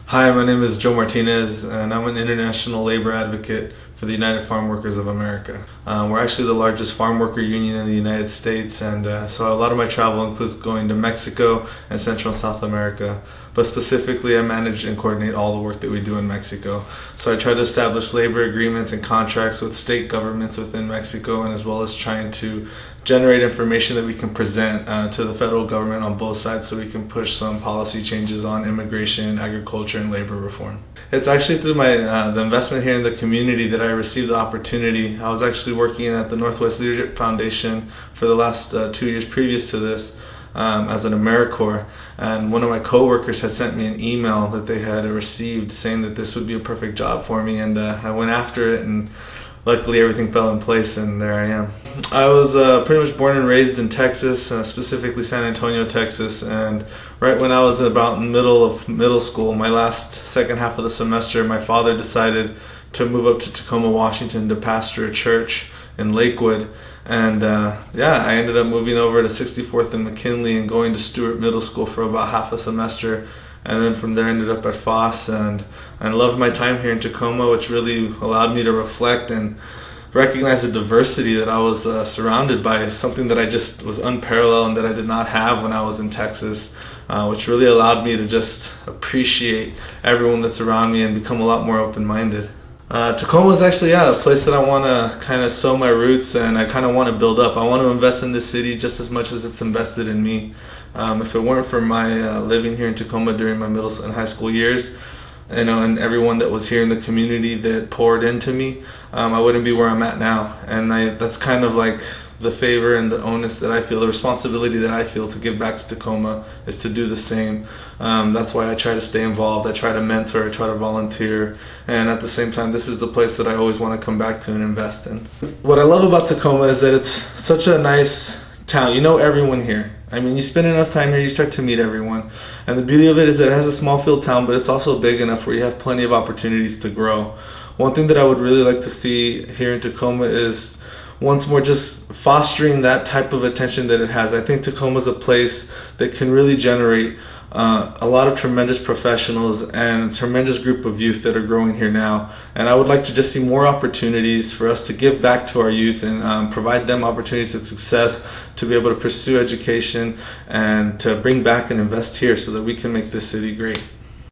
Hi, my name is Joe Martinez, and I'm an international labor advocate for the United Farm Workers of America. We're actually the largest farm worker union in the United States, and so a lot of my travel includes going to Mexico and Central and South America. But specifically, I manage and coordinate all the work that we do in Mexico. So I try to establish labor agreements and contracts with state governments within Mexico, and as well as trying to generate information that we can present to the federal government on both sides so we can push some policy changes on immigration, agriculture, and labor reform. It's actually through my the investment here in the community that I received the opportunity. I was actually working at the Northwest Leadership Foundation for the last 2 years previous to this as an AmeriCorps, and one of my coworkers had sent me an email that they had received saying that this would be a perfect job for me, and I went after it, and luckily everything fell in place, and there I am. I was pretty much born and raised in Texas, specifically San Antonio, Texas, and right when I was about in middle of middle school, my second half of the semester, my father decided to move up to Tacoma, Washington to pastor a church in Lakewood, and I ended up moving over to 64th and McKinley and going to Stewart Middle School for about half a semester. And then from there ended up at Foss, and I loved my time here in Tacoma, which really allowed me to reflect and recognize the diversity that I was surrounded by, something that I just was unparalleled and that I did not have when I was in Texas, which really allowed me to just appreciate everyone that's around me and become a lot more open-minded. Tacoma is actually a place that I want to kind of sow my roots, and I kind of want to build up. I want to invest in this city just as much as it's invested in me. If it weren't for my living here in Tacoma during my middle and high school years, and everyone that was here in the community that poured into me, I wouldn't be where I'm at now. And that's kind of like the favor and the onus that I feel, the responsibility that I feel to give back to Tacoma is to do the same. That's why I try to stay involved. I try to mentor, I try to volunteer, and at the same time, this is the place that I always want to come back to and invest in. What I love about Tacoma is that it's such a nice town. You know everyone here. I mean, you spend enough time here, you start to meet everyone. And the beauty of it is that it has a small field town, but it's also big enough where you have plenty of opportunities to grow. One thing that I would really like to see here in Tacoma is once more just fostering that type of attention that it has. I think Tacoma is a place that can really generate a lot of tremendous professionals and a tremendous group of youth that are growing here now. And I would like to just see more opportunities for us to give back to our youth and provide them opportunities of success to be able to pursue education and to bring back and invest here so that we can make this city great.